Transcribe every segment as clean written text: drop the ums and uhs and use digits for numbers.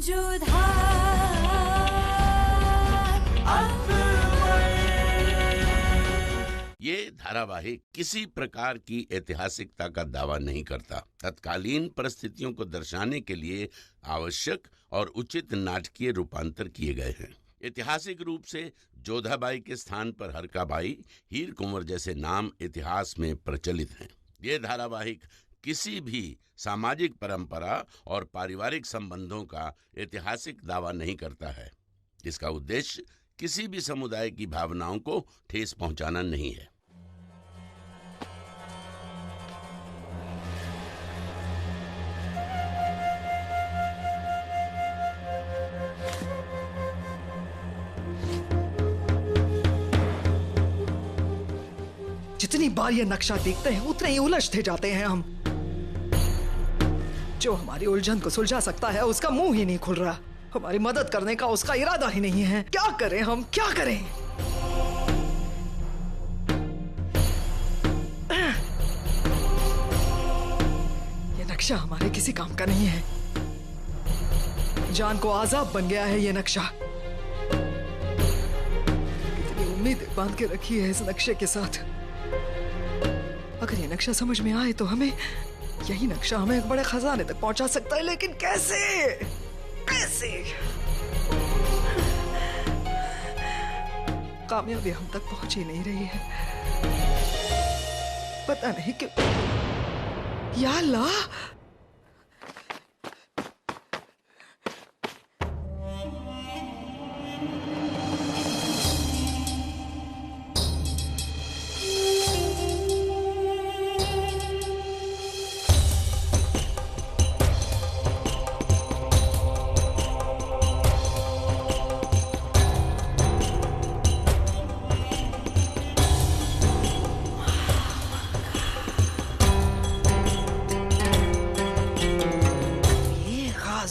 ये धारावाहिक किसी प्रकार की ऐतिहासिकता का दावा नहीं करता। तत्कालीन परिस्थितियों को दर्शाने के लिए आवश्यक और उचित नाटकीय रूपांतर किए गए हैं। ऐतिहासिक रूप से जोधाबाई के स्थान पर हरकाबाई, हीर कुंवर जैसे नाम इतिहास में प्रचलित हैं। ये धारावाहिक किसी भी सामाजिक परंपरा और पारिवारिक संबंधों का ऐतिहासिक दावा नहीं करता है। इसका उद्देश्य किसी भी समुदाय की भावनाओं को ठेस पहुंचाना नहीं है। जितनी बार ये नक्शा देखते हैं उतने ही उलझते जाते हैं हम। जो हमारी उलझन को सुलझा सकता है उसका मुंह ही नहीं खुल रहा। हमारी मदद करने का उसका इरादा ही नहीं है। क्या करें हम, क्या करें? ये नक्शा हमारे किसी काम का नहीं है। जान को आजाब बन गया है ये नक्शा। कितनी उम्मीद बांध के रखी है इस नक्शे के साथ। अगर ये नक्शा समझ में आए तो यही नक्शा हमें एक बड़े खजाने तक पहुंचा सकता है, लेकिन कैसे? कैसे? कामयाबी हम तक पहुंच ही नहीं रही है। पता नहीं क्यों। या अल्लाह,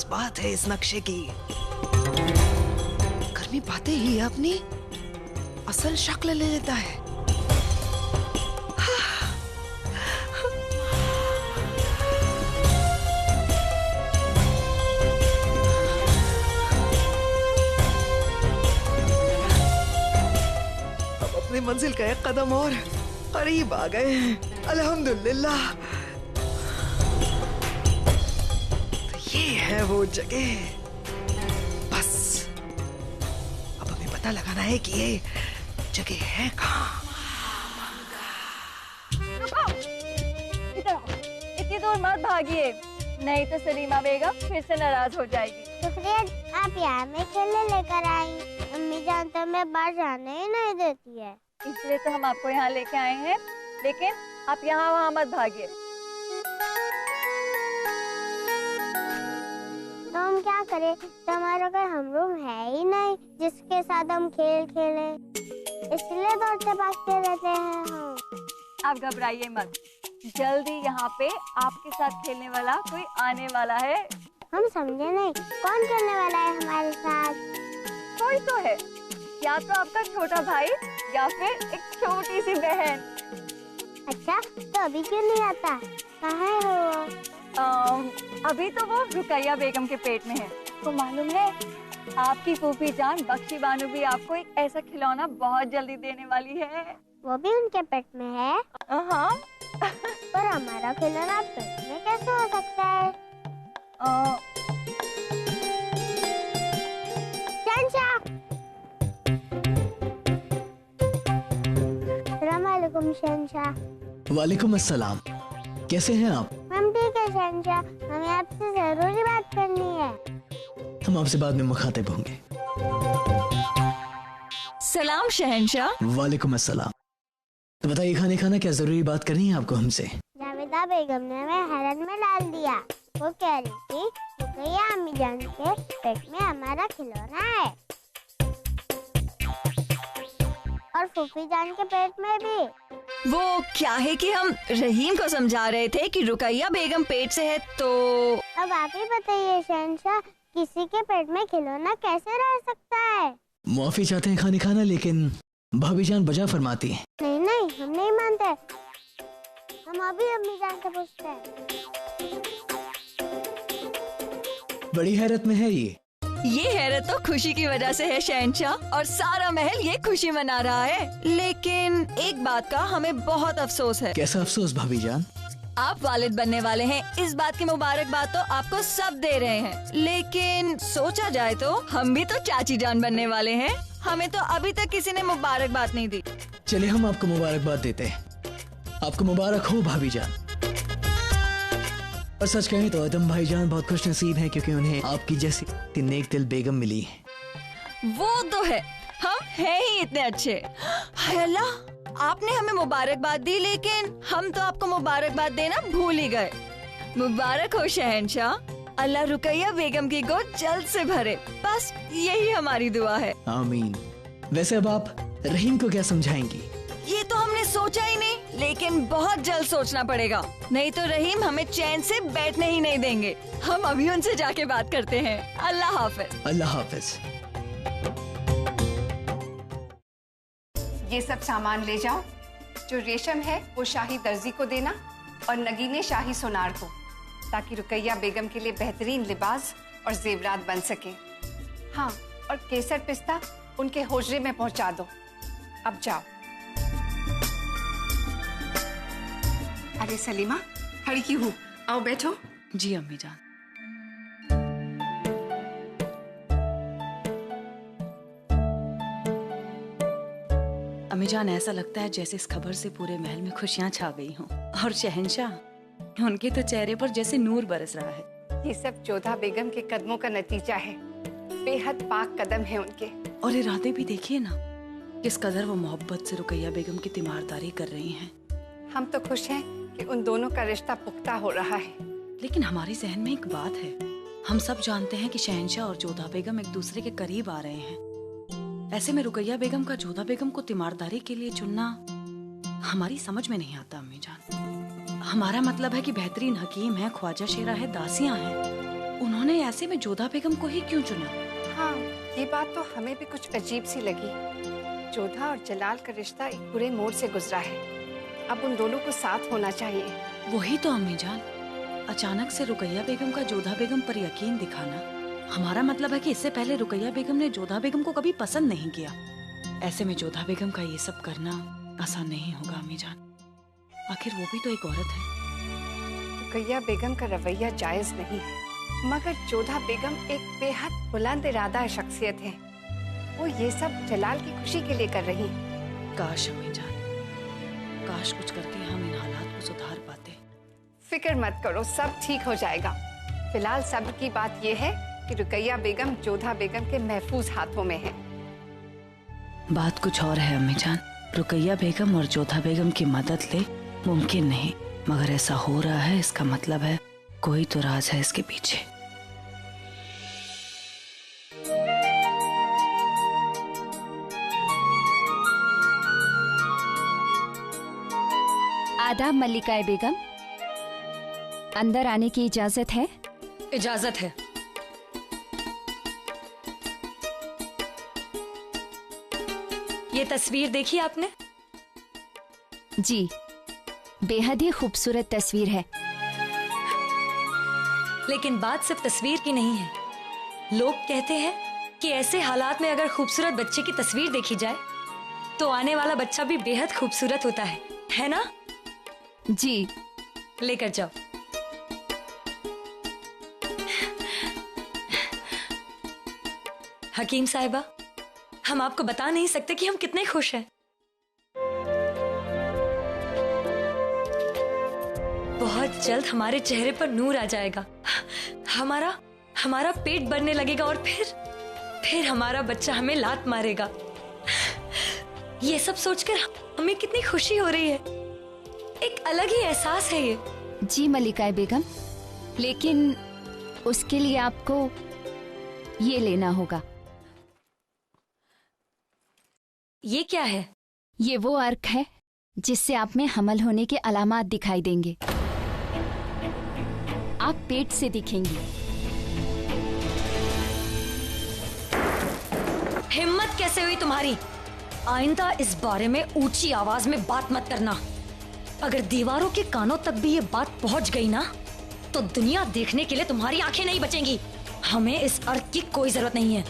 बात है इस नक्शे की। कर्मी बातें ही अपनी असल शक्ल ले लेता है। हम अपनी मंजिल का एक कदम और करीब आ गए हैं। अल्हम्दुलिल्लाह। ये है वो जगह। बस अब हमें पता लगाना है कि ये जगह है कहाँ। इतनी दूर मत भागिए, नहीं तो सलीमा बेगम फिर से नाराज हो जाएगी। शुक्रिया, आप यहाँ में खेलने लेकर आई। अम्मी जान तो मैं बाहर जाने ही नहीं देती है। इसलिए तो हम आपको यहाँ लेके आए हैं, लेकिन आप यहाँ वहाँ मत भागिए। तो हम क्या करें? तो हमारा कोई हम रूम है ही नहीं जिसके साथ हम खेल खेले, इसलिए दौड़ते भागते रहते हैं हम। आप घबराइए मत, जल्दी यहाँ पे आपके साथ खेलने वाला कोई आने वाला है। हम समझे नहीं, कौन खेलने वाला है हमारे साथ? कोई तो है, या तो आपका छोटा भाई या फिर एक छोटी सी बहन। अच्छा, तो अभी क्यों नहीं आता? कहाँ है वो? अभी तो वो रुकैया बेगम के पेट में है। तो मालूम है, आपकी फूफी जान बख्शी बानू भी आपको एक ऐसा खिलौना बहुत जल्दी देने वाली है। वो भी उनके पेट में है? हाँ। पर हमारा खिलौना पेट में कैसे हो सकता है? अस्सलामुअलैकुम शहंशाह। वालेकुम अस्सलाम। कैसे हैं आप? हम ठीक है शहंशाह, हमें आपसे जरूरी बात करनी है। हम आपसे बाद में मुखातिब होंगे। सलाम शहंशाह। वालेकुम अस्सलाम। तो बताइए, खाने खाना क्या जरूरी बात करनी है आपको हमसे? जावेदा बेगम ने हमें हैरत में डाल दिया। वो कह रही थी रुकैया अम्मी जान के पेट में हमारा खिलौना है और फूफी जान के पेट में भी। वो क्या है कि हम रहीम को समझा रहे थे कि रुकैया बेगम पेट से है, तो अब आप ही बताइए शहंशाह, किसी के पेट में खिलौना कैसे रह सकता है? मुआफी चाहते हैं खाने खाना, लेकिन भाभी जान बजा फरमाती हैं। नहीं नहीं, हम नहीं मानते। हम अभी अम्मी जान से पूछते हैं। बड़ी हैरत में है ये। ये हैरत तो खुशी की वजह से है शहंशाह, और सारा महल ये खुशी मना रहा है। लेकिन एक बात का हमें बहुत अफसोस है। कैसा अफसोस भाभी जान? आप वालिद बनने वाले हैं, इस बात की मुबारकबाद तो आपको सब दे रहे हैं, लेकिन सोचा जाए तो हम भी तो चाची जान बनने वाले हैं। हमें तो अभी तक किसी ने मुबारकबाद नहीं दी। चलिए हम आपको मुबारकबाद देते हैं। आपको मुबारक हो भाभी जान। और सच कहें तो आदम भाईजान बहुत खुश नसीब हैं, क्योंकि उन्हें आपकी जैसी नेक दिल बेगम मिली है। वो तो है, हम हैं ही इतने अच्छे। हाय अल्लाह, आपने हमें मुबारकबाद दी, लेकिन हम तो आपको मुबारकबाद देना भूल ही गए। मुबारक हो शहंशाह, अल्लाह रुकैया बेगम की गोद जल्द से भरे, बस यही हमारी दुआ है। आमीन। वैसे अब आप रहीम को क्या समझाएंगी? ये तो हमने सोचा ही नहीं, लेकिन बहुत जल्द सोचना पड़ेगा, नहीं तो रहीम हमें चैन से बैठने ही नहीं देंगे। हम अभी उनसे जाके बात करते हैं। अल्लाह हाफिज। अल्लाह हाफिज। ये सब सामान ले जाओ। जो रेशम है वो शाही दर्जी को देना और नगीने शाही सोनार को, ताकि रुकैया बेगम के लिए बेहतरीन लिबास और जेवरात बन सके। हाँ, और केसर पिस्ता उनके होजरे में पहुंचा दो। अब जाओ। अरे सलीमा, खड़ी क्यों हूँ? आओ बैठो। जी अम्मी जान। अम्मी जान, ऐसा लगता है जैसे इस खबर से पूरे महल में खुशियां छा गई हों, और शहंशाह, उनके तो चेहरे पर जैसे नूर बरस रहा है। ये सब जोधा बेगम के कदमों का नतीजा है। बेहद पाक कदम है उनके। और इरादे भी देखिए ना, किस कदर वो मोहब्बत से रुकैया बेगम की तीमारदारी कर रही हैं। हम तो खुश हैं कि उन दोनों का रिश्ता पुख्ता हो रहा है। लेकिन हमारे जहन में एक बात है, हम सब जानते हैं कि शहंशाह और जोधा बेगम एक दूसरे के करीब आ रहे हैं। ऐसे में रुकैया बेगम का जोधा बेगम को तीमारदारी के लिए चुनना हमारी समझ में नहीं आता अम्मी जान। हमारा मतलब है कि बेहतरीन हकीम है, ख्वाजा शेरा है, दासियां हैं, उन्होंने ऐसे में जोधा बेगम को ही क्यों चुना? हाँ, ये बात तो हमें भी कुछ अजीब सी लगी। जोधा और जलाल का रिश्ता एक बुरे मोड़ से गुजरा है। अब उन दोनों को साथ होना चाहिए। वही तो अम्मी जान, अचानक से रुकैया बेगम का जोधा बेगम पर यकीन दिखाना, हमारा मतलब है कि इससे पहले रुकैया बेगम ने जोधा बेगम को कभी पसंद नहीं किया। ऐसे में जोधा बेगम का ये सब करना आसान नहीं होगा अम्मी जान। आखिर वो भी तो एक औरत है। रुकैया बेगम का रवैया जायज नहीं है, मगर जोधा बेगम एक बेहद बुलंद इरादा शख्सियत है। वो ये सब जलाल की खुशी के लिए कर रही है। काश अम्मी जान, काश कुछ करके हम इन हालात को सुधार पाते। फिक्र मत करो, सब ठीक हो जाएगा। फिलहाल सब की बात ये है कि रुकैया बेगम जोधा बेगम के महफूज हाथों में है। बात कुछ और है अम्मी जान। रुकैया बेगम और जोधा बेगम की मदद ले मुमकिन नहीं, मगर ऐसा हो रहा है, इसका मतलब है कोई तो राज है इसके पीछे। आदाब मल्लिका बेगम, अंदर आने की इजाजत है? इजाजत है। ये तस्वीर देखी आपने? जी, बेहद ही खूबसूरत तस्वीर है। लेकिन बात सिर्फ तस्वीर की नहीं है। लोग कहते हैं कि ऐसे हालात में अगर खूबसूरत बच्चे की तस्वीर देखी जाए तो आने वाला बच्चा भी बेहद खूबसूरत होता है ना? जी, लेकर जाओ। हकीम साहिबा, हम आपको बता नहीं सकते कि हम कितने खुश हैं। बहुत जल्द हमारे चेहरे पर नूर आ जाएगा, हमारा पेट भरने लगेगा और फिर हमारा बच्चा हमें लात मारेगा। ये सब सोचकर हमें कितनी खुशी हो रही है। एक अलग ही एहसास है ये। जी मल्लिका बेगम, लेकिन उसके लिए आपको ये लेना होगा। ये क्या है? ये वो अर्क है जिससे आप में हमल होने के अलामात दिखाई देंगे। आप पेट से दिखेंगी। हिम्मत कैसे हुई तुम्हारी? आइंदा इस बारे में ऊंची आवाज में बात मत करना। अगर दीवारों के कानों तक भी ये बात पहुंच गई ना, तो दुनिया देखने के लिए तुम्हारी आंखें नहीं बचेंगी। हमें इस अर्थ की कोई जरूरत नहीं है।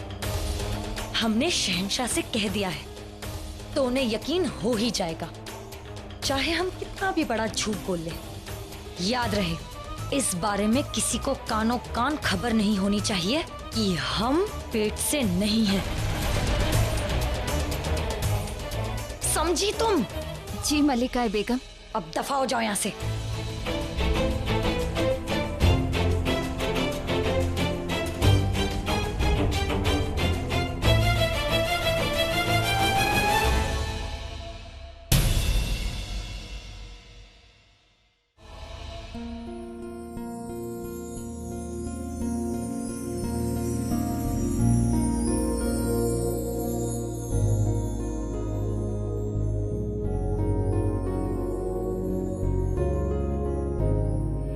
हमने शहंशाह से कह दिया है तो उन्हें यकीन हो ही जाएगा, चाहे हम कितना भी बड़ा झूठ बोल लें। याद रहे, इस बारे में किसी को कानों कान खबर नहीं होनी चाहिए कि हम पेट से नहीं हैं। समझी तुम? जी मल्लिका बेगम। अब दफा हो जाओ यहाँ से।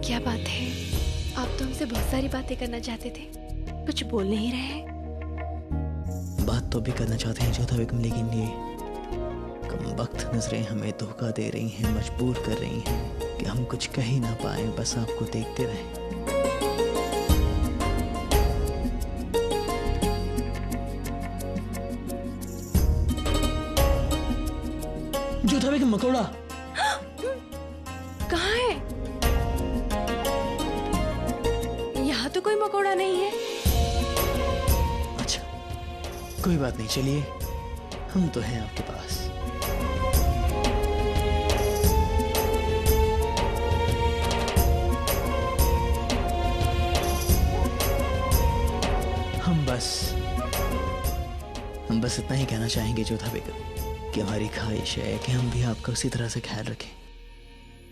क्या बात है, आप तो हमसे बहुत सारी बातें करना चाहते थे, कुछ बोल नहीं रहे। बात तो भी करना चाहते हैं जोधा बेगम, लेकिन ये कमबख्त नजरें हमें धोखा दे रही हैं, मजबूर कर रही हैं कि हम कुछ कह ही ना पाए, बस आपको देखते रहें। जोधा बेगम मकोड़ा कहाँ है? यहाँ तो कोई मकोड़ा नहीं है। अच्छा, कोई बात नहीं, चलिए हम तो हैं आपके पास। हम बस इतना ही कहना चाहेंगे जोधा बेगम कि हमारी ख्वाहिश है कि हम भी आपका उसी तरह से ख्याल रखें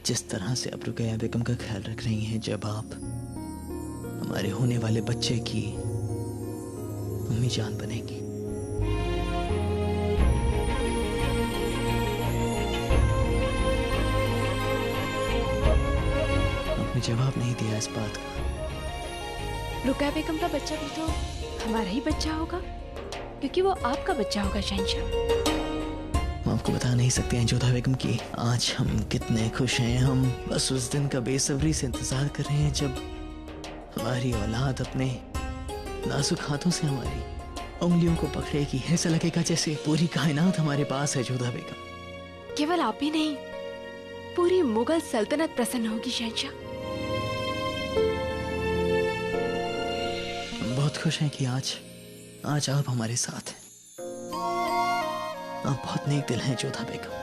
जिस तरह से आप रुकैया बेगम का ख्याल रख रही हैं जब आप हमारे होने वाले बच्चे की अम्मी जान बनेगी। आपने जवाब नहीं दिया इस बात का। रुकैया बेगम का बच्चा भी तो हमारा ही बच्चा होगा, क्योंकि वो आपका बच्चा होगा शहंशाह। हम आपको बता नहीं सकते हैं जोधा बेगम कि आज हम कितने खुश हैं। हम बस उस दिन का बेसब्री से इंतजार कर रहे हैं जब हमारी औलाद अपने नाजुक हाथों से हमारी उंगलियों को पकड़ेगी। ऐसा लगेगा जैसे पूरी कायनात हमारे पास है जोधा बेगम। केवल आप ही नहीं, पूरी मुगल सल्तनत प्रसन्न होगी शहंशाह। हम बहुत खुश हैं कि आज आप हमारे साथ हैं। आप बहुत नेक दिल हैं जोधा बेगम।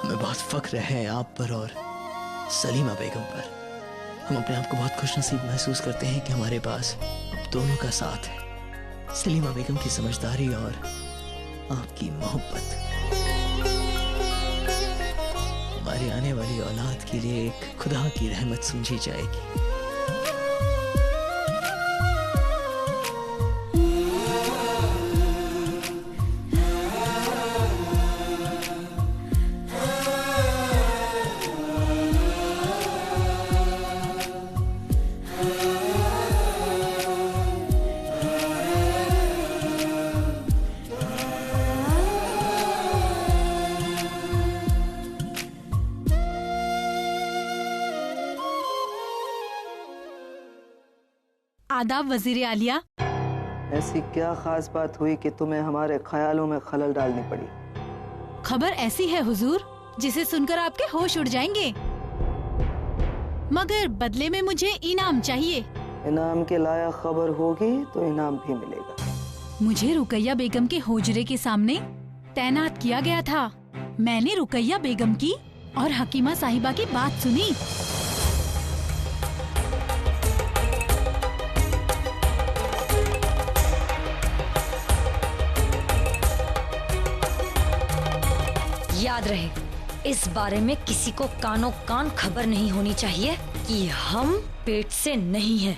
हमें बहुत फख्र है आप पर और सलीमा बेगम पर। हम अपने आप को बहुत खुशनसीब महसूस करते हैं कि हमारे पास अब दोनों का साथ है, सलीमा बेगम की समझदारी और आपकी मोहब्बत। हमारी आने वाली औलाद के लिए एक खुदा की रहमत समझी जाएगी। आदाब वजीर आलिया। ऐसी क्या खास बात हुई कि तुम्हें हमारे ख्यालों में खलल डालनी पड़ी? खबर ऐसी है हुजूर जिसे सुनकर आपके होश उड़ जाएंगे, मगर बदले में मुझे इनाम चाहिए। इनाम के लायक खबर होगी तो इनाम भी मिलेगा। मुझे रुकैया बेगम के होजरे के सामने तैनात किया गया था। मैंने रुकैया बेगम की और हकीमा साहिबा की बात सुनी। याद रहे, इस बारे में किसी को कानों कान खबर नहीं होनी चाहिए कि हम पेट से नहीं हैं।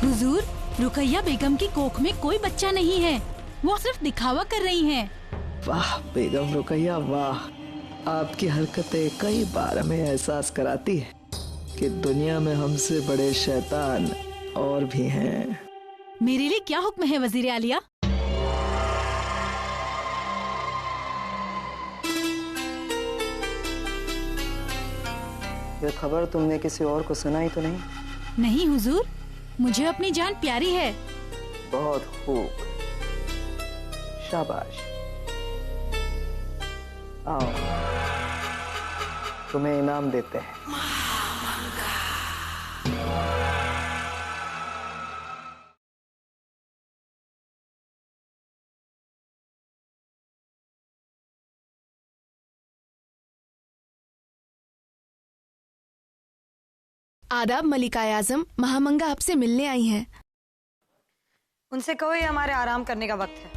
हुजूर, रुकैया बेगम की कोख में कोई बच्चा नहीं है, वो सिर्फ दिखावा कर रही हैं। वाह बेगम रुकैया वाह, आपकी हरकतें कई बार हमें एहसास कराती है कि दुनिया में हमसे बड़े शैतान और भी हैं। मेरे लिए क्या हुक्म है वजीर आलिया? ये खबर तुमने किसी और को सुनाई तो नहीं? नहीं हुजूर, मुझे अपनी जान प्यारी है। बहुत खूब, शाबाश। आओ, तुम्हें इनाम देते हैं। आदाब मलिका आजम, महामंगा आपसे मिलने आई हैं। उनसे कहो ये हमारे आराम करने का वक्त है।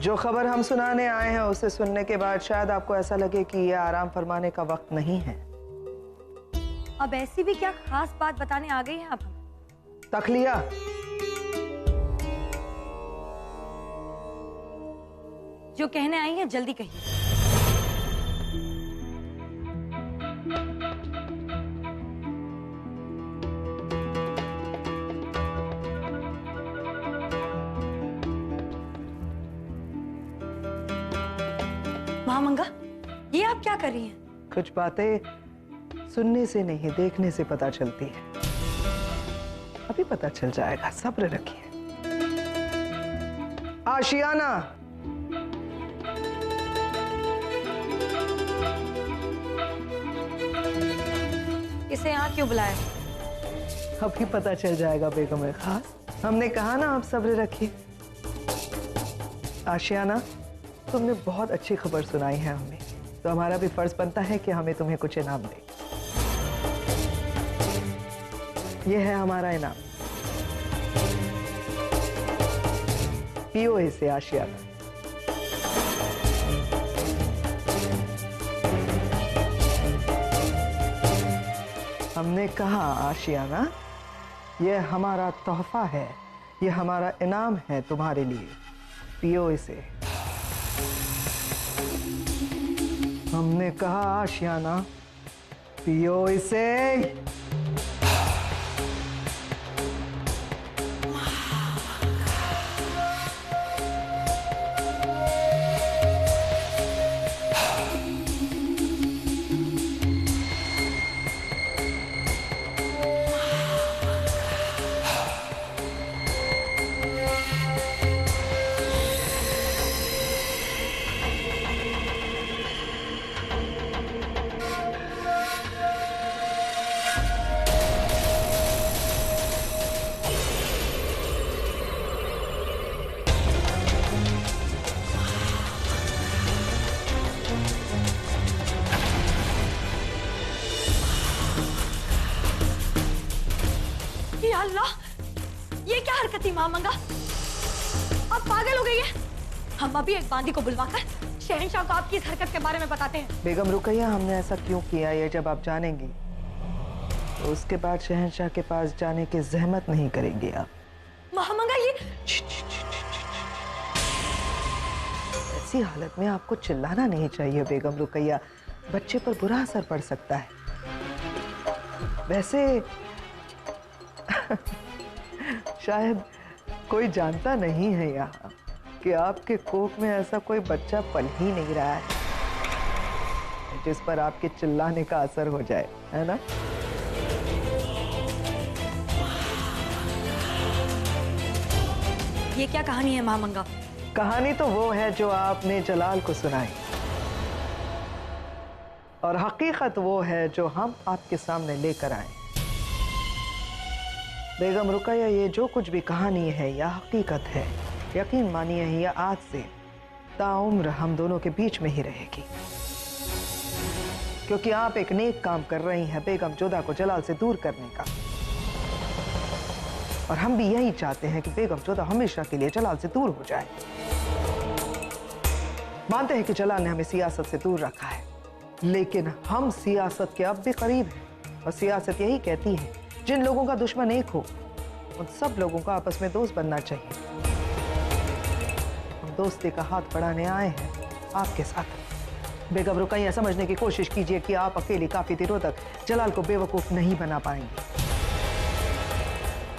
जो खबर हम सुनाने आए हैं उसे सुनने के बाद शायद आपको ऐसा लगे कि यह आराम फरमाने का वक्त नहीं है। अब ऐसी भी क्या खास बात बताने आ गई हैं आप? तखलिया, जो कहने आई हैं जल्दी कहिए। महामंगा, ये आप क्या कर रही हैं? कुछ बातें सुनने से नहीं देखने से पता चलती है। अभी पता चल जाएगा, सब्र रखिए। आशियाना, इसे यहाँ क्यों बुलाया? अभी पता चल जाएगा बेगम खास। हमने कहा ना आप सब्र रखिए। आशियाना, तुमने बहुत अच्छी खबर सुनाई है हमें, तो हमारा भी फर्ज बनता है कि हमें तुम्हें कुछ इनाम दें। यह है हमारा इनाम, पियो इसे आशियाना। हमने कहा आशियाना, यह हमारा तोहफा है, यह हमारा इनाम है तुम्हारे लिए, पियो इसे। हमने कहा आशियाना, पियो इसे। अल्लाह, ये क्या हरकत थी महामंगा? आप पागल हो गई है। हम अभी एक बांदी को बुलवाकर शहंशाह को आपकी इस हरकत के बारे में बताते हैं। बेगम रुकैया, हमने ऐसा क्यों किया ये जब आप जानेंगी तो उसके बाद शहंशाह के पास जाने की जहमत नहीं करेंगे आप। महामंगा, ये ऐसी हालत में आपको चिल्लाना नहीं चाहिए बेगम रुकैया, बच्चे पर बुरा असर पड़ सकता है। वैसे शायद कोई जानता नहीं है यहाँ कि आपके कोख में ऐसा कोई बच्चा पल ही नहीं रहा है जिस पर आपके चिल्लाने का असर हो जाए, है ना? ये क्या कहानी है महामंगा? कहानी तो वो है जो आपने जलाल को सुनाई, और हकीकत वो है जो हम आपके सामने लेकर आए। बेगम रुकैया, ये जो कुछ भी कहानी है या हकीकत है, यकीन मानिए यह आज से ताउम्र हम दोनों के बीच में ही रहेगी, क्योंकि आप एक नेक काम कर रही हैं बेगम जोधा को जलाल से दूर करने का, और हम भी यही चाहते हैं कि बेगम जोधा हमेशा के लिए जलाल से दूर हो जाए। मानते हैं कि जलाल ने हमें सियासत से दूर रखा है, लेकिन हम सियासत के अब भी करीब हैं, और सियासत यही कहती है जिन लोगों का दुश्मन एक हो उन सब लोगों का आपस में दोस्त बनना चाहिए। हम दोस्ती का हाथ बढ़ाने आए हैं आपके साथ। बेगम रुकैया, समझने की कोशिश कीजिए कि आप अकेले काफी दिनों तक जलाल को बेवकूफ नहीं बना पाएंगे।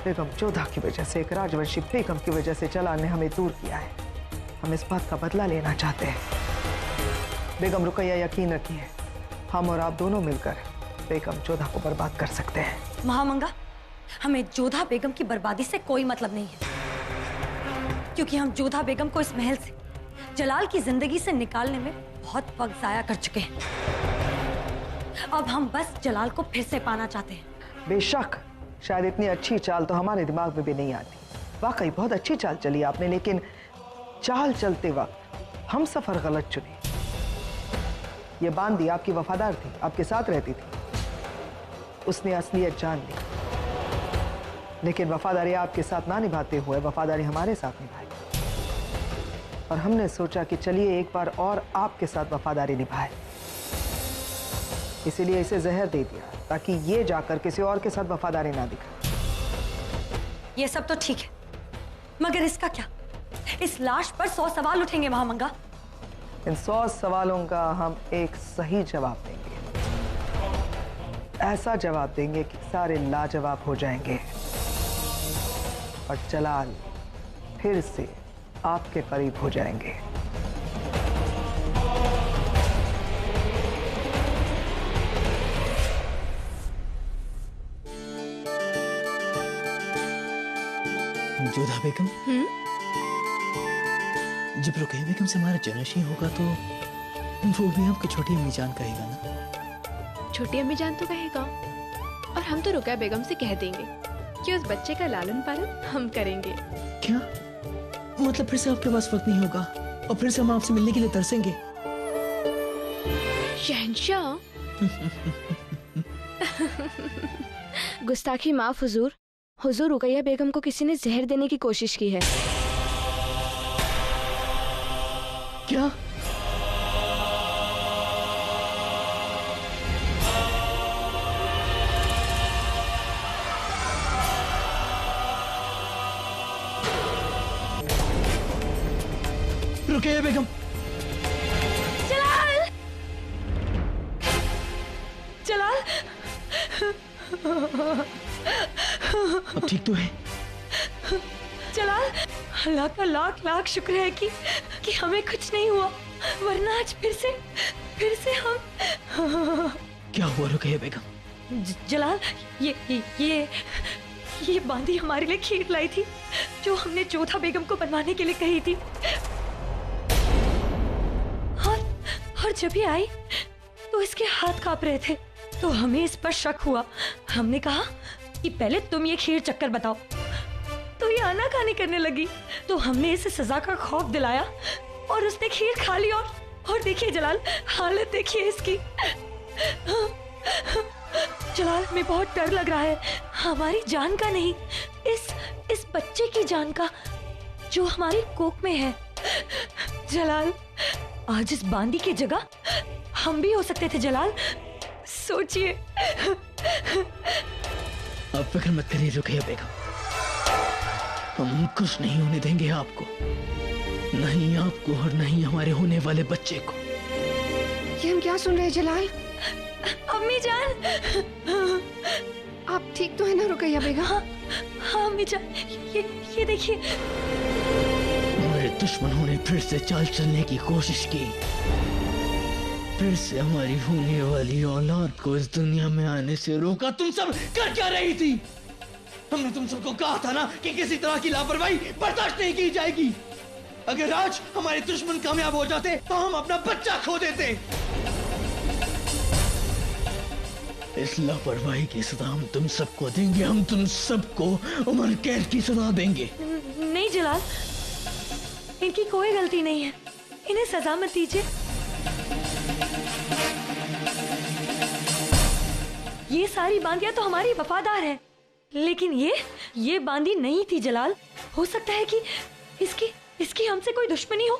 बेगम जोधा की वजह से, एक राजवंशी बेगम की वजह से जलाल ने हमें दूर किया है। हम इस बात का बदला लेना चाहते हैं। बेगम रुकैया, यकीन रखिए, हम और आप दोनों मिलकर बेगम जोधा को बर्बाद कर सकते हैं। महामंगा, हमें जोधा बेगम की बर्बादी से कोई मतलब नहीं है, क्योंकि हम जोधा बेगम को इस महल से, जलाल की जिंदगी से निकालने में बहुत वक्त जाया कर चुके हैं। अब हम बस जलाल को फिर से पाना चाहते हैं। बेशक, शायद इतनी अच्छी चाल तो हमारे दिमाग में भी नहीं आती। वाकई बहुत अच्छी चाल चली आपने, लेकिन चाल चलते वक्त हम सफर गलत चुने। ये बांदी आपकी वफादार थी, आपके साथ रहती थी, उसने असलियत जान ली, लेकिन वफादारी आपके साथ ना निभाते हुए वफादारी हमारे साथ निभाई। और हमने सोचा कि चलिए एक बार और आपके साथ वफादारी निभाए, इसीलिए इसे जहर दे दिया ताकि ये जाकर किसी और के साथ वफादारी ना दिखाए। ये सब तो ठीक है, मगर इसका क्या? इस लाश पर 100 सवाल उठेंगे महामंगा। इन 100 सवालों का हम एक सही जवाब देंगे, ऐसा जवाब देंगे कि सारे लाजवाब हो जाएंगे और जलाल फिर से आपके करीब हो जाएंगे। जोधा बेगम, जब रुकैया बेगम से हमारा जनशी होगा तो वो भी आपकी छोटी अम्मी जान कहेगा ना? छोटी अम्मी जान तो कहेगा, और हम तो रुकैया बेगम से कह देंगे कि उस बच्चे का लालन पालन हम करेंगे। क्या मतलब फिर से आपके पास वक्त नहीं होगा और फिर से हम आपसे मिलने के लिए तरसेंगे? शहंशाह, गुस्ताखी माफ हुजूर। हुजूर, रुकैया बेगम को किसी ने जहर देने की कोशिश की है। क्या? रुकैया बेगम! जलाल! जलाल! अब ठीक तो है? जलाल, अल्लाह का लाख लाख शुक्र है कि हमें कुछ नहीं हुआ, वरना आज फिर से हम। क्या हुआ रुकैया बेगम? जलाल, ये बांदी हमारे लिए खीर लाई थी जो हमने जोधा बेगम को बनवाने के लिए कही थी। और जब ये आई तो इसके हाथ कांप रहे थे, तो हमें इस पर शक हुआ। हमने कहा कि पहले तुम ये खीर चक्कर बताओ, तो ये आनाकानी करने लगी, तो हमने इसे सजा का खौफ दिलाया और उसने खीर खा ली। और देखिए जलाल, हालत देखिए इसकी। जलाल, हमें बहुत डर लग रहा है, हमारी जान का नहीं, इस बच्चे की जान का जो हमारी कोख में है। जलाल, आज इस बांदी की जगह हम भी हो सकते थे। जलाल, सोचिए। आप फिक्र मत करिए रुकैया बेगम, हम कुछ नहीं होने देंगे आपको, नहीं आपको और नहीं हमारे होने वाले बच्चे को। ये हम क्या सुन रहे हैं जलाल? अम्मी जान, आप ठीक तो है ना रुकैया बेगम? हाँ अम्मी जान, ये देखिए। हमारे दुश्मनों ने फिर से चाल चलने की कोशिश की, फिर से हमारी होने वाली औलाद को इस दुनिया में आने से रोका। तुम सब कर क्या रही थी? हमने तुम सबको कहा था ना कि किसी तरह की लापरवाही बर्दाश्त नहीं की जाएगी। अगर आज हमारे दुश्मन कामयाब हो जाते तो हम अपना बच्चा खो देते। इस लापरवाही की सजा हम तुम सबको देंगे, हम तुम सबको उम्र कैद की सजा देंगे। नहीं जलाल, इनकी कोई गलती नहीं है, इन्हें सजा मत दीजिए। ये सारी बांदियां तो हमारी वफादार है, लेकिन ये बांदी नहीं थी जलाल। हो सकता है कि इसकी हमसे कोई दुश्मनी हो,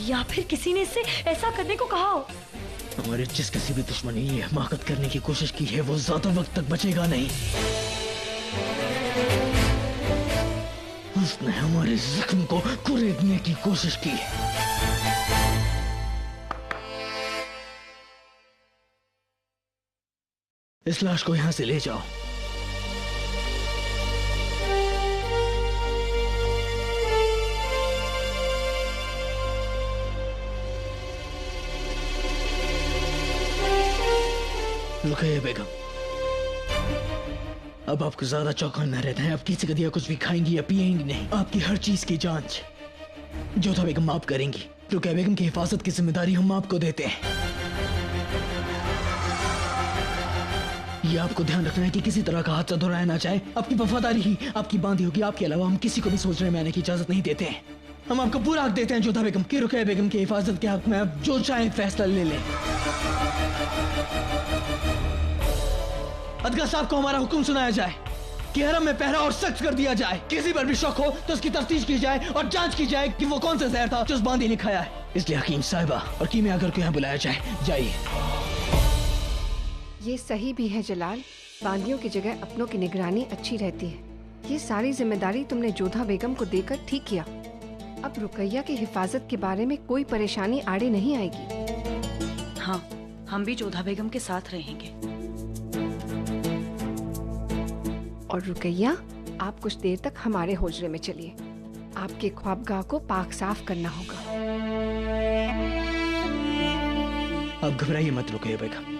या फिर किसी ने इससे ऐसा करने को कहा हो। हमारे जिस किसी भी दुश्मन ने ये हमाकत करने की कोशिश की है वो ज्यादा वक्त तक बचेगा नहीं। उसने हमारे जख्म को कुरेदने की कोशिश की। इस लाश को यहां से ले जाओ। रुकैया बेगम, अब आपको ज्यादा चौकन्ना रहना है। आप किसी का दिया कुछ भी खाएंगी या पिएंगी नहीं। आपकी हर चीज की जांच जोधा बेगम आप करेंगी। रुकैया बेगम की हिफाजत की जिम्मेदारी हम आपको देते हैं। ये आपको ध्यान रखना है कि किसी तरह का हादसा दोहराया ना जाए। आपकी वफादारी ही आपकी बांधी होगी। आपके अलावा हम किसी को भी सोचने में आने की इजाजत नहीं देते हैं। हम आपको पूरा हक देते हैं जोधा बेगम कि रुकैया बेगम की हिफाजत के हक में आप जो चाहे फैसला ले लें। अदगा साहब को हमारा हुक्म सुनाया जाए कि हरम में पहरा और सख्त कर दिया जाए। किसी पर भी शक हो तो उसकी तफ्तीश की जाए और जांच की जाए कि वो कौन सा जहर था जो उस बांदी ने खाया है। इसलिए हकीम साहिबा और कीमिया अगर को यहाँ बुलाया जाए। जाइए। ये सही भी है जलाल, बांदियों की जगह अपनों की निगरानी अच्छी रहती है। ये सारी जिम्मेदारी तुमने जोधा बेगम को देकर ठीक किया। अब रुकैया की हिफाजत के बारे में कोई परेशानी आड़े नहीं आएगी। हाँ, हम भी जोधा बेगम के साथ रहेंगे। और रुकैया, आप कुछ देर तक हमारे होजरे में चलिए। आपके ख्वाबगाह को पाक साफ करना होगा। आप घबराइए मत रुकैया बेगम।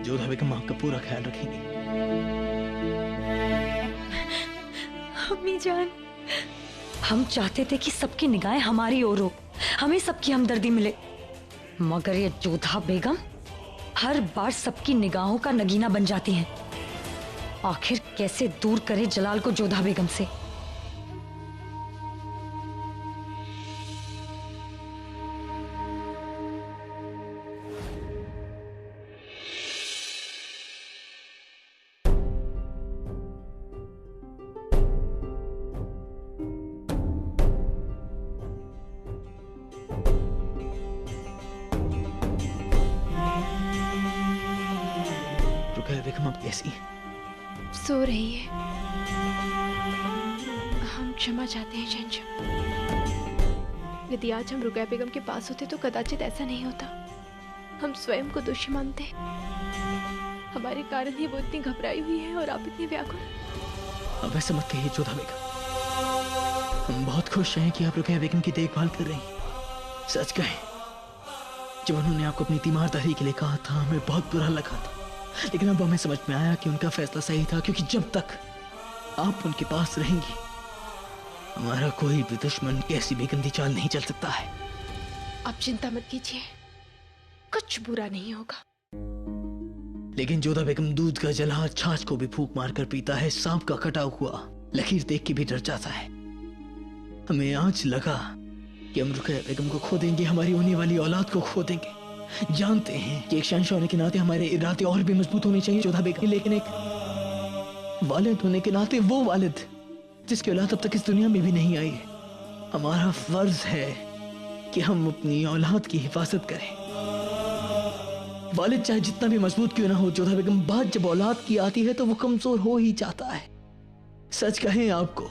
जोधा बेगम आपका पूरा ख्याल रखेंगी। अम्मी जान, हम चाहते थे कि सबकी निगाहें हमारी ओर हो, हमें सबकी हमदर्दी मिले, मगर ये जोधा बेगम हर बार सबकी निगाहों का नगीना बन जाती हैं। आखिर कैसे दूर करे जलाल को जोधा बेगम से। बेगम आप कैसी? सो रही है। हम क्षमा चाहते हैं शहंशाह। यदि आज हम रुकैया बेगम के पास होते तो कदाचित ऐसा नहीं होता। हम स्वयं को दोषी मानते हैं। हमारे कारण ही वो इतनी घबराई हुई है और आप इतनी व्याकुल। अब ऐसा मत कहिए जोधा बेगम। हम बहुत खुश हैं कि आप रुकैया बेगम की देखभाल कर रही हैं। सच कहें, जब उन्होंने आपको अपनी तीमारदारी के लिए कहा था हमें बहुत बुरा लगा था, लेकिन अब हमें समझ में आया कि उनका फैसला सही था, क्योंकि जब तक आप उनके पास रहेंगी हमारा कोई भी दुश्मन कैसी भी गंदी चाल नहीं चल सकता है। आप चिंता मत कीजिए, कुछ बुरा नहीं होगा। लेकिन जोधा बेगम दूध का जला छाछ को भी फूंक मारकर पीता है, सांप का कटा हुआ लकीर देख के भी डर जाता है। हमें आज लगा कि हम रुकैया बेगम को खो देंगे, हमारी होने वाली औलाद को खो देंगे। जानते हैं कि एक शहंशाह होने के नाते हमारे इरादे और भी मजबूत होने चाहिए जोधा बेगम, लेकिन एक वालिद होने के नाते वो वालिद जिसकी औलाद अब तक इस दुनिया में भी नहीं आई है, हमारा फर्ज है कि हम अपनी औलाद की हिफाजत करें। वालिद चाहे जितना भी मजबूत क्यों ना हो जोधा बेगम, बात जब औलाद की आती है तो वो कमजोर हो ही जाता है। सच कहें आपको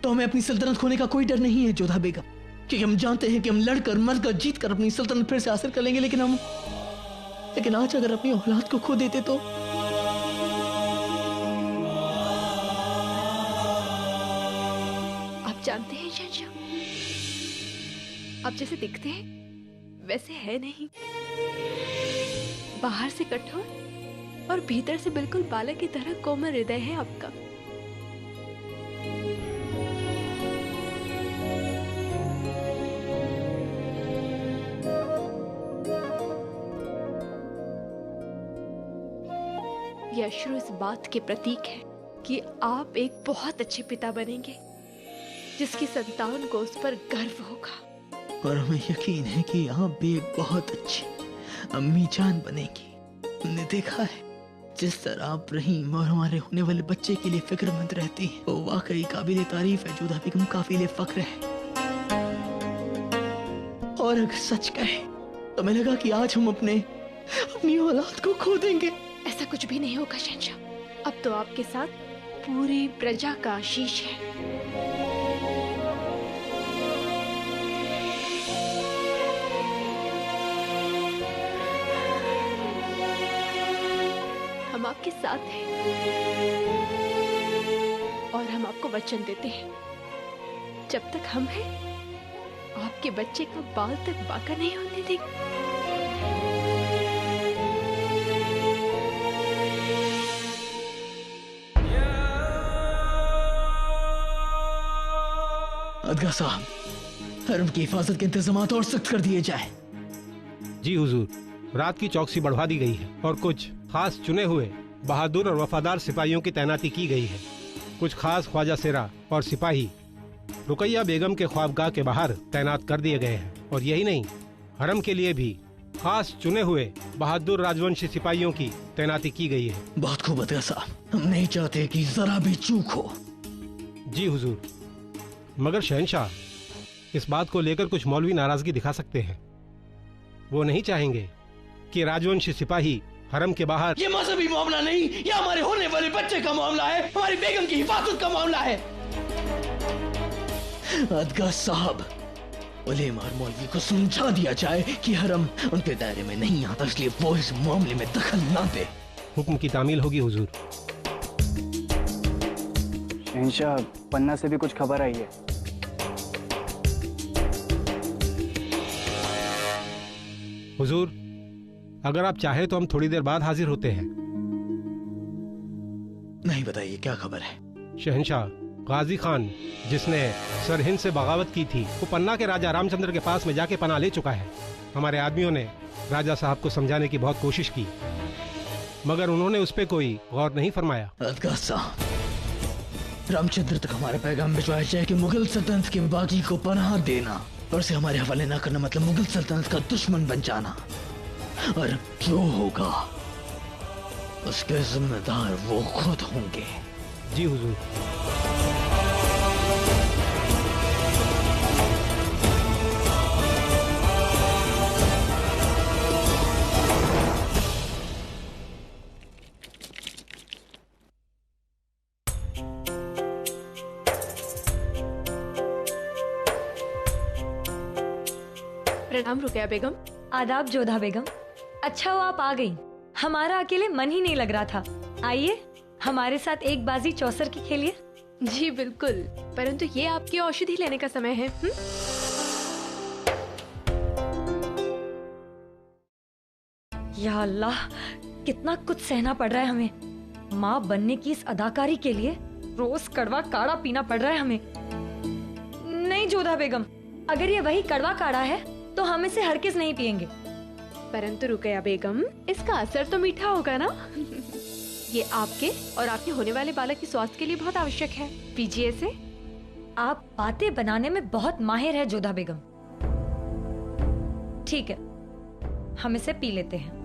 तो हमें अपनी सल्तनत खोने का कोई डर नहीं है जोधा बेगम, क्योंकि हम जानते हैं कि हम लड़कर मरकर जीत कर अपनी सल्तनत फिर से हासिल कर लेंगे। लेकिन आज अगर अपनी औलाद को खो देते तो आप जानते हैं शहंशाह, आप जैसे दिखते हैं वैसे है नहीं। बाहर से कठोर और भीतर से बिल्कुल बालक की तरह कोमल हृदय है आपका। ये अश्रु इस बात के प्रतीक है कि आप एक बहुत अच्छे पिता बनेंगे, जिसकी संतान को उस पर गर्व होगा। और हमें यकीन है कि आप भी एक बहुत अच्छी अम्मी जान बनेगी। हमने देखा है जिस तरह आप रहीम और हमारे होने वाले बच्चे के लिए फिक्रमंद रहती हैं, वो वाकई काबिल तारीफ है जोधा बेगम, काबिल फख्र है। और अगर सच कहें तो हमें लगा कि आज हम अपनी औलाद को खो देंगे। ऐसा कुछ भी नहीं होगा शहंशाह। अब तो आपके साथ पूरी प्रजा का आशीष है। हम आपके साथ हैं और हम आपको वचन देते हैं, जब तक हम हैं आपके बच्चे का बाल तक बांका नहीं होने देंगे। अदगा साहब, हरम की हिफाजत के इंतजामात और सख्त कर दिए जाए। जी हुजूर, रात की चौकसी बढ़वा दी गई है और कुछ खास चुने हुए बहादुर और वफादार सिपाहियों की तैनाती की गई है। कुछ खास ख्वाजा सेरा और सिपाही रुकैया बेगम के ख्वाबगाह के बाहर तैनात कर दिए गए हैं। और यही नहीं, हरम के लिए भी खास चुने हुए बहादुर राजवंशी सिपाहियों की तैनाती की गई है। बहुत खूब अदगा साहब, हम नहीं चाहते कि जरा भी चूक हो। जी हुजूर, मगर शहंशाह, इस बात को लेकर कुछ मौलवी नाराजगी दिखा सकते हैं। वो नहीं चाहेंगे कि राजवंशी सिपाही हरम के बाहर। ये मजहबी मामला नहीं, ये हमारे होने वाले बच्चे का मामला है, हमारी बेगम की हिफाजत का मामला है। अदगा साहब, उलेमा और मौलवी को समझा दिया जाए कि हरम उनके दायरे में नहीं आता, इसलिए वो इस मामले में दखल ना दे। हुक्म की तामील होगी हुजूर। शहंशाह, पन्ना से भी कुछ खबर आई है। हुजूर, अगर आप चाहे तो हम थोड़ी देर बाद हाजिर होते हैं। नहीं, बताइए क्या खबर है? शहंशाह, गाजी खान जिसने सरहिंद से बगावत की थी, वो पन्ना के राजा रामचंद्र के पास में जाके पनाह ले चुका है। हमारे आदमियों ने राजा साहब को समझाने की बहुत कोशिश की, मगर उन्होंने उस पर कोई गौर नहीं फरमाया। अदगा साहब, रामचंद्र तक हमारा पैगाम भिजवाया जाए कि मुगल सल्तनत के बागी को पनाह देना और उसे हमारे हवाले ना करना मतलब मुगल सल्तनत का दुश्मन बन जाना। और जो होगा उसके जिम्मेदार वो खुद होंगे। जी हुजूर। प्रणाम रुकैया बेगम। आदाब जोधा बेगम। अच्छा हुआ आप आ गई, हमारा अकेले मन ही नहीं लग रहा था। आइए हमारे साथ एक बाजी चौसर की खेलिए। जी बिल्कुल, परंतु ये आपकी औषधि लेने का समय है। या अल्लाह, कितना कुछ सहना पड़ रहा है हमें। माँ बनने की इस अदाकारी के लिए रोज कड़वा काढ़ा पीना पड़ रहा है हमें। नहीं जोधा बेगम, अगर ये वही कड़वा काढ़ा है तो हम इसे हरगिज नहीं पिएंगे। परंतु रुकैया बेगम, इसका असर तो मीठा होगा ना? ये आपके और आपके होने वाले बालक के स्वास्थ्य के लिए बहुत आवश्यक है, पीजिए इसे। आप बातें बनाने में बहुत माहिर है जोधा बेगम। ठीक है, हम इसे पी लेते हैं।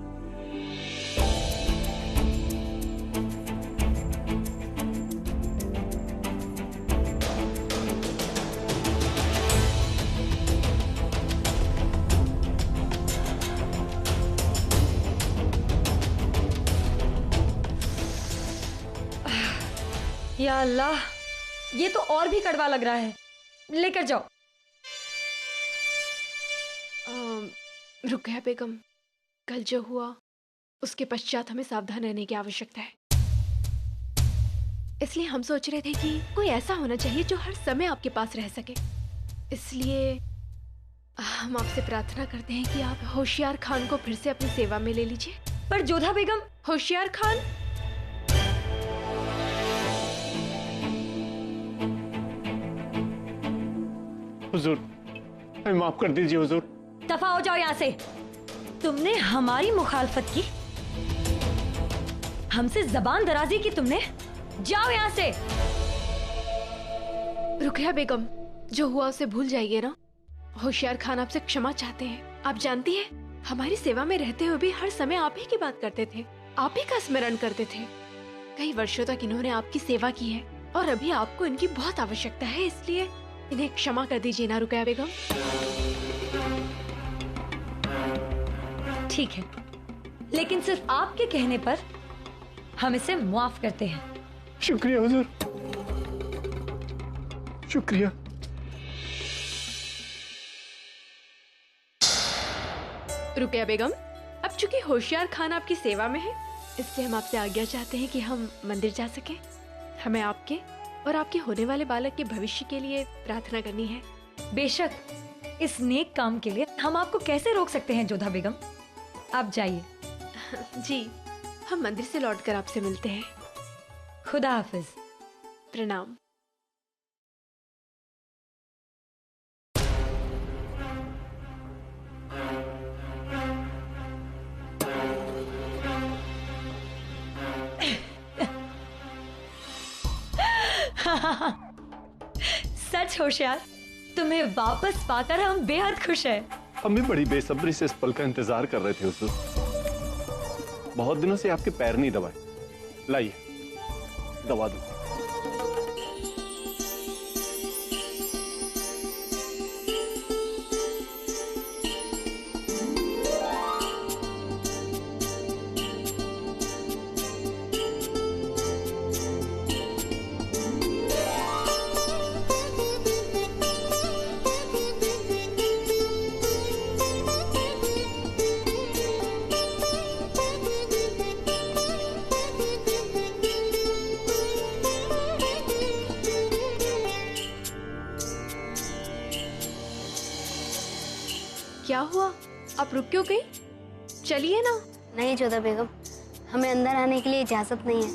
या अल्लाह, ये तो और भी कड़वा लग रहा है। लेकर जाओ। रुकैया बेगम, कल जो हुआ उसके पश्चात हमें सावधान रहने की आवश्यकता है। इसलिए हम सोच रहे थे कि कोई ऐसा होना चाहिए जो हर समय आपके पास रह सके। इसलिए हम आपसे प्रार्थना करते हैं कि आप होशियार खान को फिर से अपनी सेवा में ले लीजिए। पर जोधा बेगम, होशियार खान? हुजूर, हमें माफ कर दीजिए हुजूर। दफा हो जाओ यहाँ से। तुमने हमारी मुखालफत की, हमसे जबान दराजी की तुमने। जाओ यहाँ से। रुकैया बेगम, जो हुआ उसे भूल जाइए ना। होशियार खान आपसे क्षमा चाहते हैं। आप जानती हैं, हमारी सेवा में रहते हुए भी हर समय आप ही की बात करते थे, आप ही का स्मरण करते थे। कई वर्षों तक इन्होंने आपकी सेवा की है और अभी आपको इनकी बहुत आवश्यकता है, इसलिए इन्हें क्षमा कर दीजिए ना रुकैया बेगम। ठीक है, लेकिन सिर्फ आपके कहने पर हम इसे मुआफ करते हैं। शुक्रिया हुजूर, शुक्रिया। रुकैया बेगम, अब चूंकि होशियार खान आपकी सेवा में है, इसलिए हम आपसे आज्ञा चाहते हैं कि हम मंदिर जा सकें। हमें आपके और आपके होने वाले बालक के भविष्य के लिए प्रार्थना करनी है। बेशक, इस नेक काम के लिए हम आपको कैसे रोक सकते हैं जोधा बेगम। आप जाइए। जी, हम मंदिर से लौटकर आपसे मिलते हैं। खुदा हाफिज। प्रणाम। सच होशियार, तुम्हें वापस पाकर हम बेहद खुश हैं। हम भी बड़ी बेसब्री से इस पल का इंतजार कर रहे थे हुजूर। बहुत दिनों से आपके पैर नहीं दबाए। लाइए, दबा दो। क्या हुआ? आप रुक क्यों गई? चलिए ना। नहीं जोधा बेगम, हमें अंदर आने के लिए इजाजत नहीं है।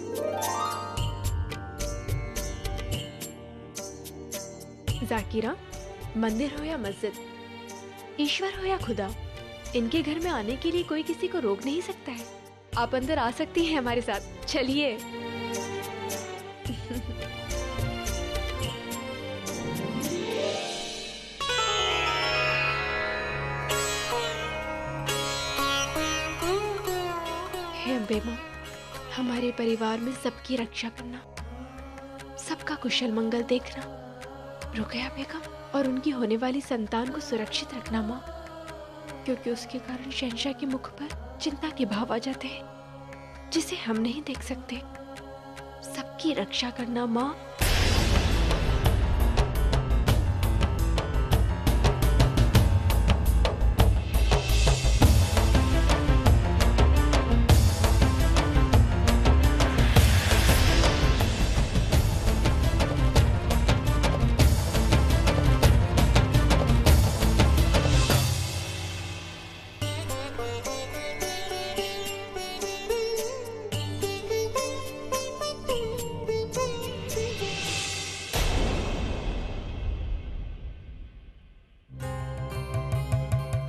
जाकिरा, मंदिर हो या मस्जिद, ईश्वर हो या खुदा, इनके घर में आने के लिए कोई किसी को रोक नहीं सकता है। आप अंदर आ सकती हैं हमारे साथ। चलिए। हे अम्बे मां, हमारे परिवार में सबकी रक्षा करना, सबका कुशल मंगल देखना, रुकैया बेगम और उनकी होने वाली संतान को सुरक्षित रखना माँ, क्योंकि उसके कारण शहंशाह के मुख पर चिंता के भाव आ जाते हैं जिसे हम नहीं देख सकते। सबकी रक्षा करना माँ।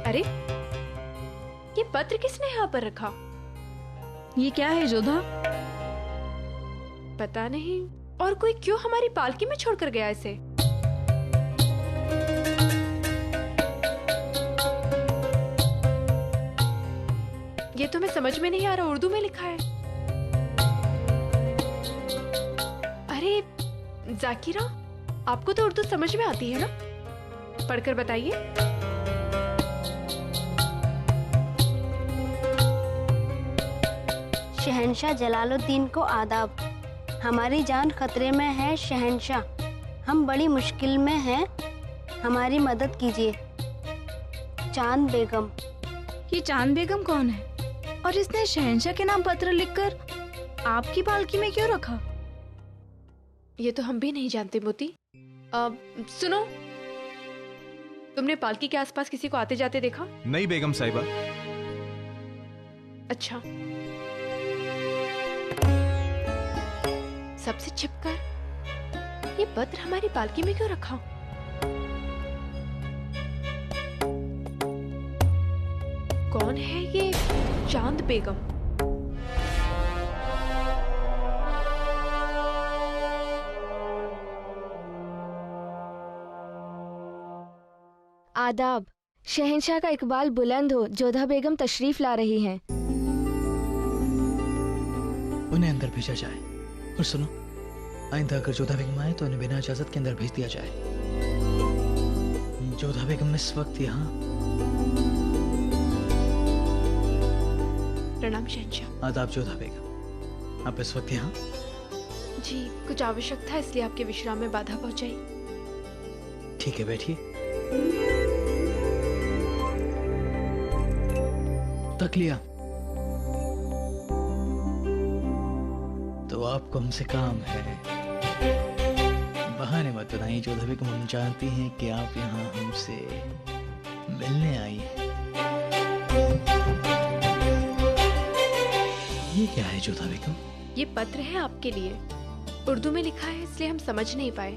अरे, ये पत्र किसने यहाँ पर रखा? ये क्या है जोधा? पता नहीं, और कोई क्यों हमारी पालकी में छोड़कर गया इसे? ये तो मैं समझ में नहीं आ रहा, उर्दू में लिखा है। अरे जाकिरा, आपको तो उर्दू समझ में आती है ना? पढ़कर बताइए। शहंशाह जलालुद्दीन को आदाब। हमारी जान खतरे में है शहंशाह, हम बड़ी मुश्किल में हैं, हमारी मदद कीजिए। चांद बेगम। ये चांद बेगम कौन है और इसने शहंशाह के नाम पत्र लिखकर आपकी पालकी में क्यों रखा? ये तो हम भी नहीं जानते मोती। सुनो, तुमने पालकी के आसपास किसी को आते जाते देखा? नहीं बेगम साहिबा। अच्छा, सबसे छिपकर ये पत्र हमारी पालकी में क्यों रखा? कौन है ये चांद बेगम? आदाब। शहंशाह का इकबाल बुलंद हो, जोधा बेगम तशरीफ ला रही हैं। उन्हें अंदर भेजा जाए। और सुनो, आइंदा अगर जोधा बेगम आए तो उन्हें बिना इजाजत के अंदर भेज दिया जाए। जोधा बेगम इस वक्त यहाँ। प्रणाम शहंशाह। आदाब जोधा बेगम, आप इस वक्त यहाँ? जी कुछ आवश्यक था इसलिए आपके विश्राम में बाधा पहुंचाई। ठीक है, बैठिए। तक लिया तो आपको हमसे काम है। बहाने मत बनाइए जोधा बेगम, हम जानती हैं कि आप यहाँ हमसे मिलने आई हैं। ये क्या है जोधा बेगम? ये पत्र है आपके लिए। उर्दू में लिखा है इसलिए हम समझ नहीं पाए।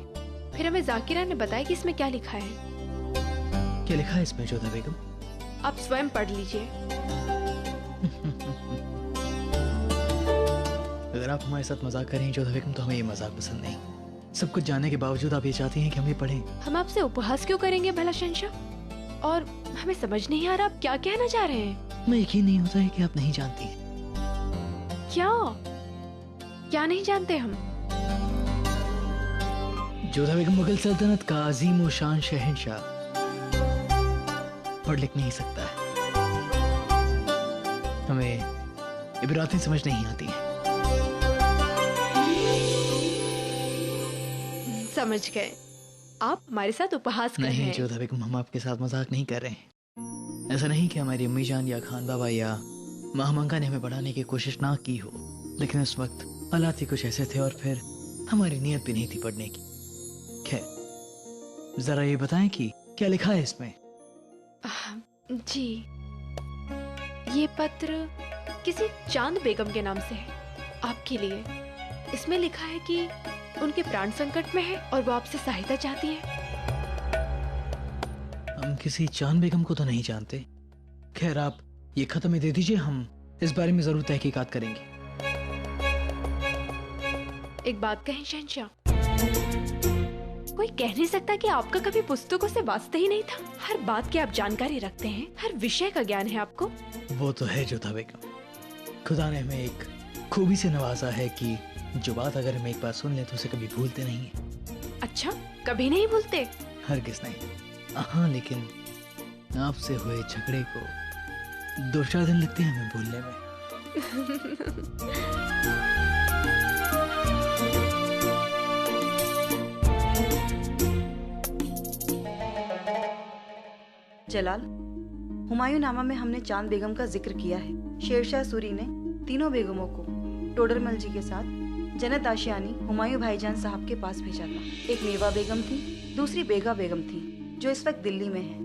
फिर हमें जाकिरा ने बताया कि इसमें क्या लिखा है। क्या लिखा है इसमें जोधा बेगम? आप स्वयं पढ़ लीजिए। अगर आप हमारे साथ मजाक करें जोधा बेगम तो हमें ये मजाक पसंद नहीं। सब कुछ जानने के बावजूद आप ये चाहती हैं कि हम ये पढ़ें। हम आपसे उपहास क्यों करेंगे भला शहंशाह? और हमें समझ नहीं आ रहा आप क्या कहना चाह रहे हैं। मैं यकीन नहीं होता है कि आप नहीं जानती हैं। क्या क्या नहीं जानते हम? जोधा बेगम मुगल सल्तनत का अजीम व शान शहंशाह पढ़ लिख नहीं सकता है। हमें इबारतें समझ नहीं आती हैं। समझ गए, आप हमारे साथ उपहास कर रहे हैं। नहीं जोधा बेगम, हम आपके साथ मजाक नहीं कर रहे हैं। ऐसा नहीं कि हमारी अम्मी जान या खान बाबा या महामंगा ने हमें पढ़ाने की कोशिश ना की हो, लेकिन उस वक्त हालात ही कुछ ऐसे थे और फिर हमारी नीयत भी नहीं थी पढ़ने की। खैर, जरा ये बताएं कि क्या लिखा है इसमें? जी, ये पत्र किसी चांद बेगम के नाम से है, आपके लिए। इसमें लिखा है कि उनके प्राण संकट में है और वो आपसे सहायता चाहती है। हम किसी चांद बेगम को तो नहीं जानते। खैर, आप ये खत हमें दे दीजिए, हम इस बारे में जरूर तहकीकात करेंगे। एक बात कहें शहंशाह, कोई कह नहीं सकता कि आपका कभी पुस्तकों से वास्ता ही नहीं था। हर बात की आप जानकारी रखते हैं, हर विषय का ज्ञान है आपको। वो तो है जोधा बेगम, खुदा ने हमें एक खूबी से नवाजा है कि जो बात अगर हम एक बार सुन ले तो उसे कभी भूलते नहीं है। अच्छा, कभी नहीं भूलते? हरगिज़ नहीं। हाँ, लेकिन आपसे हुए झगड़े को 2-4 दिन लगते हैं हमें भूलने में। जलाल, हुमायूं नामा में हमने चांद बेगम का जिक्र किया है। शेरशाह सूरी ने तीनों बेगमों को टोडरमल जी के साथ जन्नत आशियानी हुमायूं भाईजान साहब के पास भेजा था। एक मेवा बेगम थी, दूसरी बेगा बेगम थी जो इस वक्त दिल्ली में है,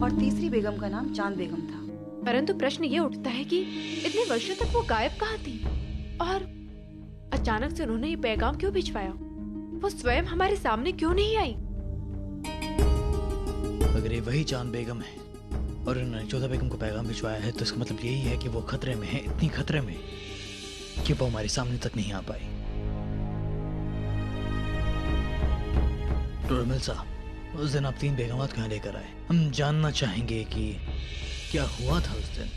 और तीसरी बेगम का नाम चांद बेगम था। परंतु प्रश्न ये उठता है कि इतने वर्षों तक वो गायब कहाँ थी और अचानक से उन्होंने ये पैगाम क्यों भिजवाया? वो स्वयं हमारे सामने क्यों नहीं आई? अगर ये वही चांद बेगम है और उन्होंने जोधा बेगम को पैगाम भिजवाया है तो इसका मतलब यही है कि वो खतरे में है, इतनी खतरे में कि वो हमारे सामने तक नहीं आ पाई। टोडरमल साहब, उस दिन आप 3 बेगमात को यहाँ लेकर आए। हम जानना चाहेंगे कि क्या हुआ था उस दिन।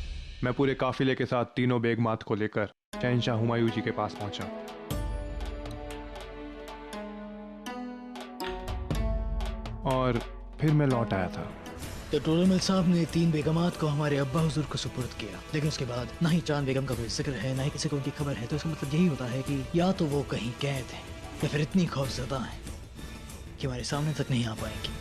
मैं पूरे काफिले के साथ तीनों बेगमात को लेकर शहंशाह हुमायूं जी के पास पहुंचा। और फिर मैं लौट आया था। तो टोडरमल साहब ने 3 बेगमात को हमारे अब्बा हुजूर को सुपुर्द किया, लेकिन उसके बाद ना ही चांद बेगम का कोई जिक्र है, ना ही किसी को उनकी खबर है। तो इसका मतलब यही होता है कि या तो वो कहीं कैद है या फिर इतनी खौफजदा है कि हमारे सामने तक नहीं आ पाएंगी।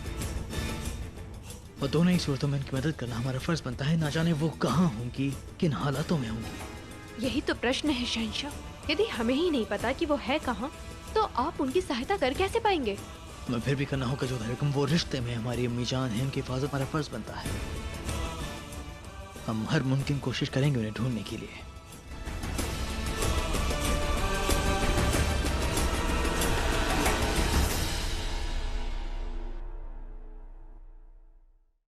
और दोनों ही सूरतों में उनकी मदद करना हमारा फर्ज बनता है। ना जाने वो कहाँ होंगी, किन हालातों में होंगी। यही तो प्रश्न है शहंशाह। यदि हमें ही नहीं पता कि वो है कहाँ, तो आप उनकी सहायता कर कैसे पाएंगे? मैं फिर भी करना होगा जोधा बेगम, वो रिश्ते में हमारी अम्मी जान है, उनकी हिफाजत हमारा फर्ज बनता है। हम हर मुमकिन कोशिश करेंगे उन्हें ढूंढने के लिए।